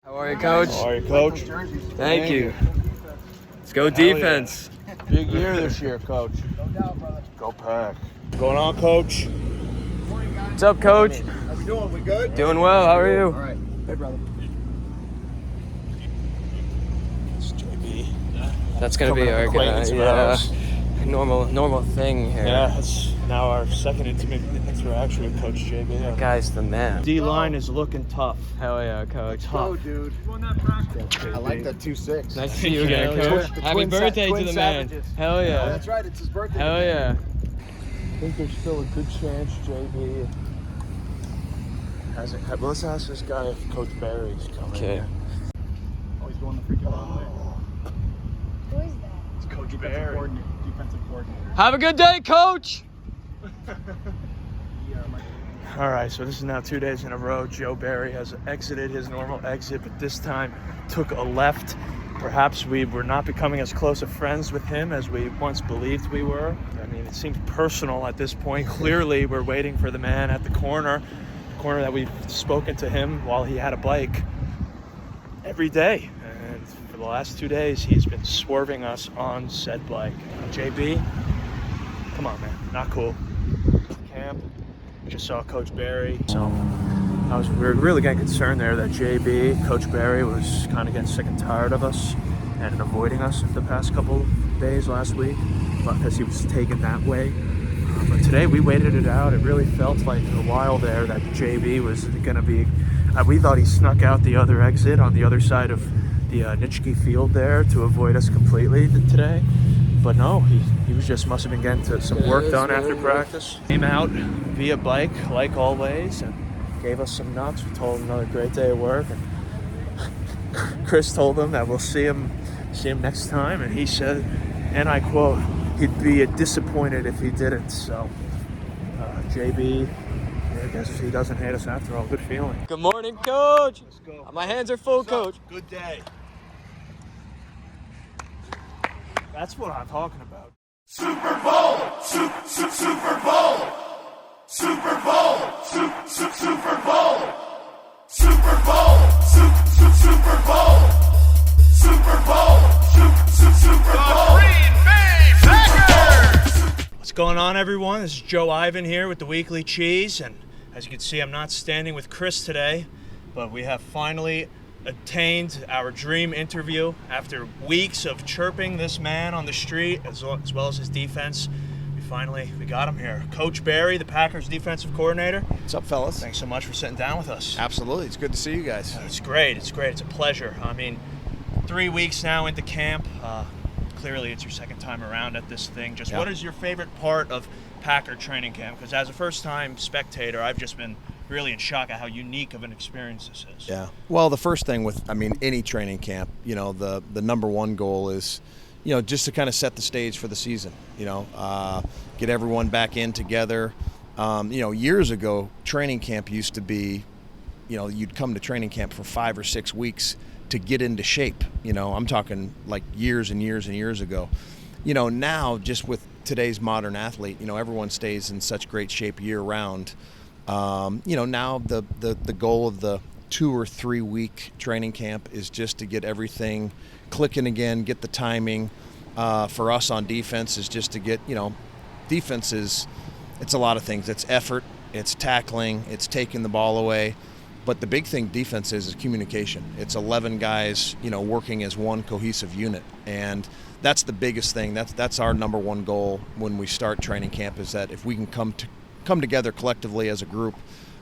How are you, Coach? How are you, Coach? Thank you. Let's go defense. Yeah. Big year this year, Coach. No doubt, brother. Go Pack. What's going on, Coach? What's up, Coach? How we doing? We good? Doing well. How are you? All right. Hey, brother. It's JB. That's gonna be our normal thing here. Yeah, it's now our second intimate interaction with Coach JB. That guy's the man. D-line is looking tough. Hell yeah, Coach. Tough. dude. I like that 2-6. Nice to see you again, Hell Coach. yeah. Happy birthday to the man. Savages. Hell yeah. That's right, it's his birthday. Hell yeah. I think there's still a good chance JB hasn't. Well, let's ask this guy if Coach Barry's coming. Okay. Oh, he's going the freaking wrong way. Who is that? It's Coach Barry. Defensive coordinator. Have a good day, Coach. All right, so this is now 2 days in a row. Joe Barry has exited his normal exit, but this time took a left. Perhaps we were not becoming as close of friends with him as we once believed we were. I mean, it seems personal at this point. Clearly, we're waiting for the man at the corner that we've spoken to him while he had a bike every day. And for the last 2 days, he's been swerving us on said bike. JB, come on, man, not cool. Camp. Just saw Coach Barry. So we were really getting concerned there that JB, Coach Barry, was kind of getting sick and tired of us and avoiding us the past couple days last week because he was taken that way. But today we waited it out. It really felt like a while there that JB was going to be. We thought he snuck out the other exit on the other side of the Nitschke field there to avoid us completely today. But no, he was just must have been getting some work done after practice. Came out via bike, like always, and gave us some nuts. We told him another great day of work, and Chris told him that we'll see him next time, and he said, and I quote, he'd be disappointed if he didn't. So, JB, I guess he doesn't hate us after all. Good feeling. Good morning, Coach. Let's go. My hands are full, Coach. Good day. That's what I'm talking about. Super Bowl, Super Bowl, Super Bowl, Super Bowl, Super Bowl, Super Bowl, Super Bowl, Super Bowl. Green Bay Packers. What's going on, everyone? This is Joe Ivan here with the Weekly Cheese, and as you can see, I'm not standing with Chris today, but we have finally obtained our dream interview after weeks of chirping this man on the street as well as his defense. We got him here. Coach Barry, the Packers defensive coordinator. What's up, fellas? Thanks so much for sitting down with us. Absolutely. It's good to see you guys. It's great. It's a pleasure. I mean, 3 weeks now into camp. Clearly, it's your second time around at this thing. Just What is your favorite part of Packer training camp? Because as a first-time spectator, I've just been really in shock at how unique of an experience this is. Yeah. Well, the first thing with, any training camp, the number one goal is, just to kind of set the stage for the season, get everyone back in together. Years ago, training camp used to be, you'd come to training camp for 5 or 6 weeks to get into shape. I'm talking like years and years and years ago. Now just with today's modern athlete, everyone stays in such great shape year round. Now the goal of the 2 or 3 week training camp is just to get everything clicking again, get the timing. For us on defense is just to get, defense it's a lot of things. It's effort, it's tackling, it's taking the ball away. But the big thing defense is communication. It's 11 guys, working as one cohesive unit. And that's the biggest thing. That's our number one goal when we start training camp, is that if we can come together collectively as a group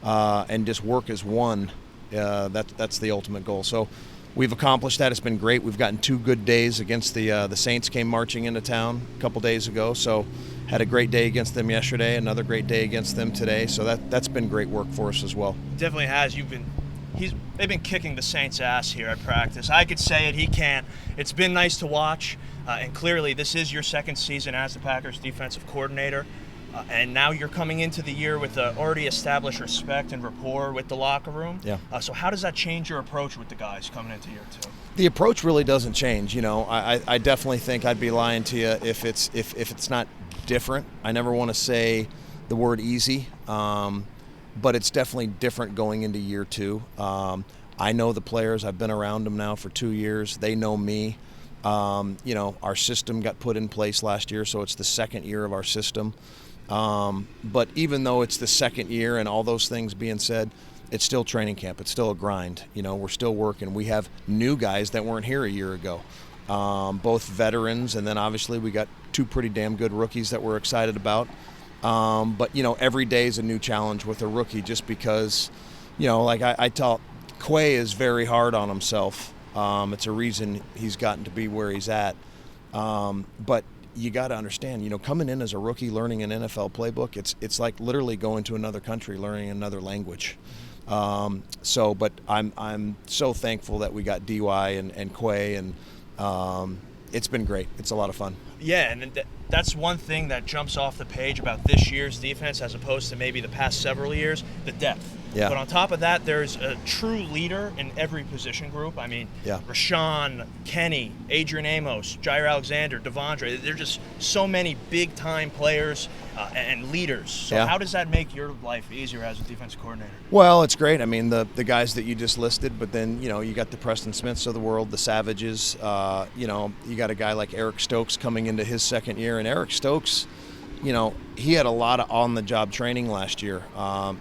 and just work as one, that's the ultimate goal. So we've accomplished that. It's been great. We've gotten 2 good days against the Saints. Came marching into town a couple days ago, so had a great day against them yesterday, another great day against them today. So that's been great work for us as well. Definitely has. They've been kicking the Saints' ass here at practice. I could say it, he can't. It's been nice to watch, and clearly this is your second season as the Packers defensive coordinator. And now you're coming into the year with already established respect and rapport with the locker room. Yeah. So how does that change your approach with the guys coming into year 2? The approach really doesn't change. I definitely think I'd be lying to you if it's not different. I never want to say the word easy, but it's definitely different going into year 2. I know the players. I've been around them now for 2 years. They know me. Our system got put in place last year, so it's the second year of our system. But even though it's the second year and all those things being said, it's still training camp. It's still a grind. We're still working. We have new guys that weren't here a year ago, both veterans, and then obviously we got 2 pretty damn good rookies that we're excited about. But every day is a new challenge with a rookie, just because, like I tell, Quay is very hard on himself. It's a reason he's gotten to be where he's at. But you got to understand, coming in as a rookie, learning an NFL playbook, it's like literally going to another country, learning another language. But I'm so thankful that we got DY and Quay, and it's been great. It's a lot of fun. Yeah, and that's one thing that jumps off the page about this year's defense as opposed to maybe the past several years, the depth. Yeah. But on top of that, there's a true leader in every position group. I mean, Yeah. Rashawn, Kenny, Adrian Amos, Jair Alexander, Devondre. They're just so many big-time players and leaders. So Yeah. how does that make your life easier as a defensive coordinator? Well, it's great. I mean, the guys that you just listed, but then, you got the Preston Smiths of the world, the Savages. You got a guy like Eric Stokes coming into his second year. And Eric Stokes, he had a lot of on-the-job training last year.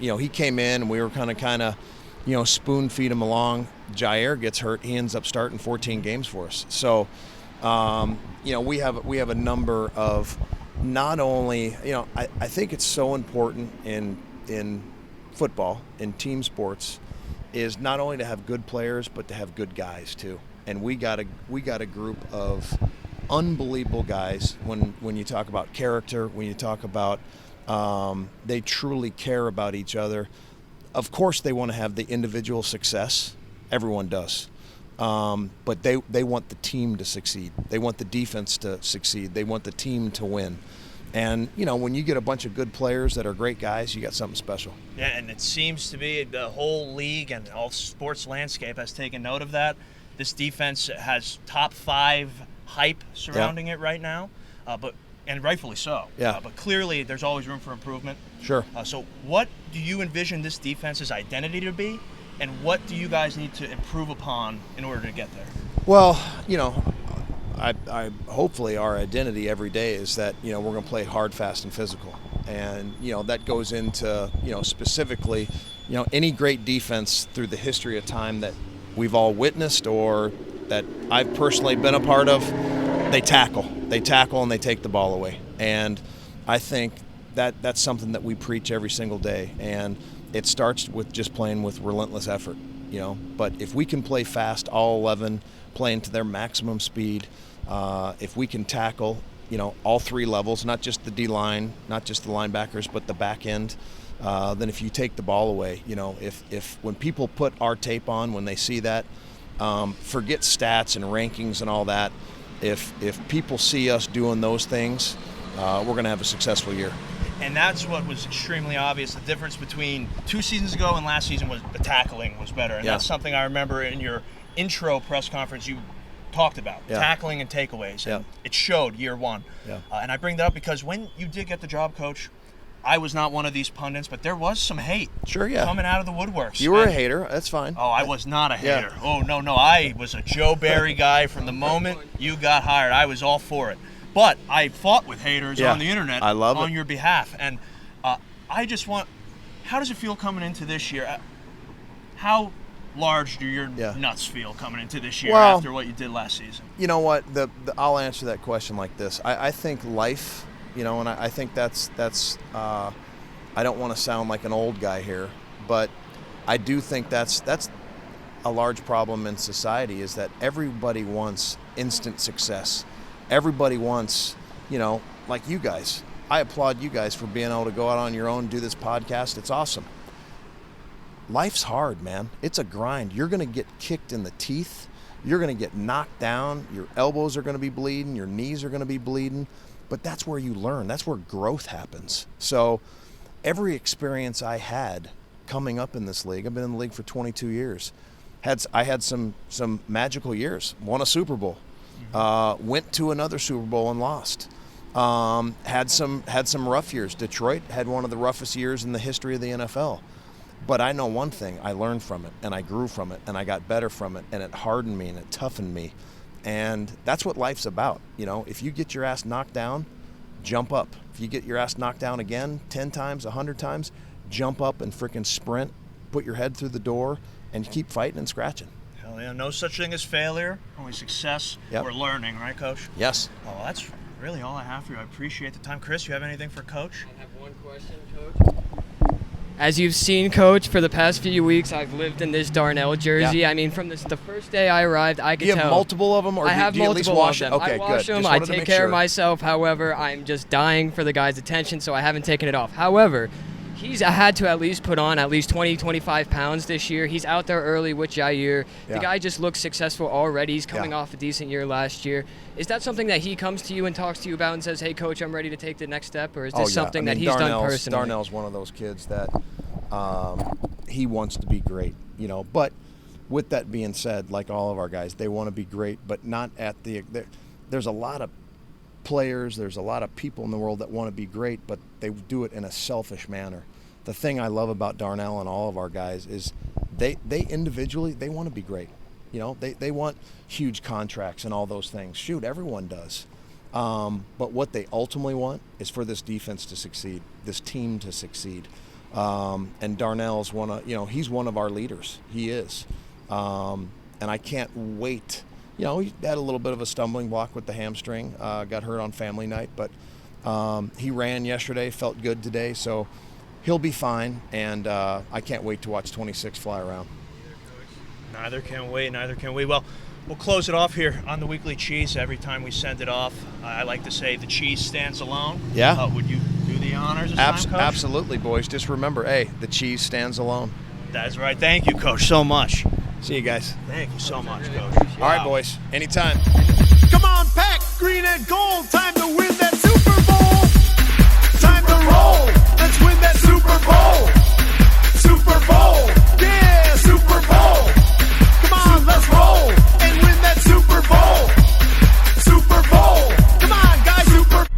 He came in and we were kind of, spoon feed him along. Jair gets hurt. He ends up starting 14 games for us. So, we have a number of not only, I think it's so important in football, in team sports, is not only to have good players, but to have good guys too. And we got a group of unbelievable guys when you talk about character, when you talk about they truly care about each other. Of course they want to have the individual success. Everyone does. But they want the team to succeed. They want the defense to succeed. They want the team to win. And, when you get a bunch of good players that are great guys, you got something special. Yeah, and it seems to be the whole league and all sports landscape has taken note of that. This defense has top 5 hype surrounding it right now, and rightfully so. Yeah. But clearly, there's always room for improvement. Sure. So, what do you envision this defense's identity to be, and what do you guys need to improve upon in order to get there? Well, I hopefully our identity every day is that we're going to play hard, fast, and physical, and that goes into specifically any great defense through the history of time that we've all witnessed or that I've personally been a part of. They tackle and they take the ball away, and I think that's something that we preach every single day, and it starts with just playing with relentless effort. But if we can play fast, all 11 playing to their maximum speed, if we can tackle, all 3 levels, not just the D-line, not just the linebackers, but the back end, then if you take the ball away, if when people put our tape on, when they see that, forget stats and rankings and all that, if people see us doing those things, we're going to have a successful year. And that's what was extremely obvious. The difference between 2 seasons ago and last season was the tackling was better. And Yeah. that's something I remember in your intro press conference you talked about, Yeah. tackling and takeaways. And Yeah. it showed year one. Yeah. And I bring that up because when you did get the job, Coach, I was not one of these pundits, but there was some hate Sure, yeah. coming out of the woodworks. You were a And- hater. That's fine. Oh, I was not a Yeah. hater. Oh, no. I was a Joe Barry guy from the moment you got hired. I was all for it. But I fought with haters Yeah. on the internet I love on it. your behalf. And I just want, how does it feel coming into this year? How large do your Yeah. nuts feel coming into this year Well, after what you did last season? You know what? I'll answer that question like this. I think life, and I think that's I don't want to sound like an old guy here, but I do think that's a large problem in society is that everybody wants instant success. Everybody wants, like you guys. I applaud you guys for being able to go out on your own, do this podcast. It's awesome. Life's hard, man. It's a grind. You're going to get kicked in the teeth. You're going to get knocked down. Your elbows are going to be bleeding. Your knees are going to be bleeding. But that's where you learn. That's where growth happens. So every experience I had coming up in this league, I've been in the league for 22 years. I had some magical years. Won a Super Bowl. Went to another Super Bowl and lost. Had some rough years. Detroit had one of the roughest years in the history of the NFL. But I know one thing, I learned from it, and I grew from it, and I got better from it, and it hardened me, and it toughened me. And that's what life's about. You know, if you get your ass knocked down, jump up. If you get your ass knocked down again 10 times, 100 times, jump up and freaking sprint, put your head through the door, and keep fighting and scratching. Hell yeah, no such thing as failure, only success or learning, right, Coach? Yes. Well, that's really all I have for you. I appreciate the time. Chris, you have anything for Coach? I have one question, Coach. As you've seen, Coach, for the past few weeks, I've lived in this Darnell jersey. Yeah. I mean, from the first day I arrived, I could Do you tell. have multiple of them, or I have do you at least multiple wash of them? them. Okay, I wash good. them. Just I wanted to take make care sure. of myself. However, I'm just dying for the guy's attention, so I haven't taken it off. However, he's had to at least put on at least 20, 25 pounds this year. He's out there early with Jair. Yeah. The guy just looks successful already. He's coming Yeah. off a decent year last year. Is that something that he comes to you and talks to you about and says, hey, Coach, I'm ready to take the next step? Or is this something that he's done personally? Darnell's one of those kids that he wants to be great, you know. But with that being said, like all of our guys, they want to be great, but not at the – there's a lot of players, there's a lot of people in the world that want to be great, but they do it in a selfish manner. The thing I love about Darnell and all of our guys is they individually, they want to be great. You know, they want huge contracts and all those things. Shoot, everyone does. But what they ultimately want is for this defense to succeed, this team to succeed. And Darnell's he's one of our leaders. He is. And I can't wait. You know, he had a little bit of a stumbling block with the hamstring, got hurt on family night, but he ran yesterday, felt good today, so he'll be fine, and I can't wait to watch 26 fly around. Neither can we. Well, we'll close it off here on the Weekly Cheese. Every time we send it off, I like to say the cheese stands alone. Yeah. Would you do the honors this time, Coach? Absolutely, boys. Just remember, hey, the cheese stands alone. That's right. Thank you, Coach, so much. See you guys. Thank you so much, Coach. All right, boys. Anytime. Come on, Pack!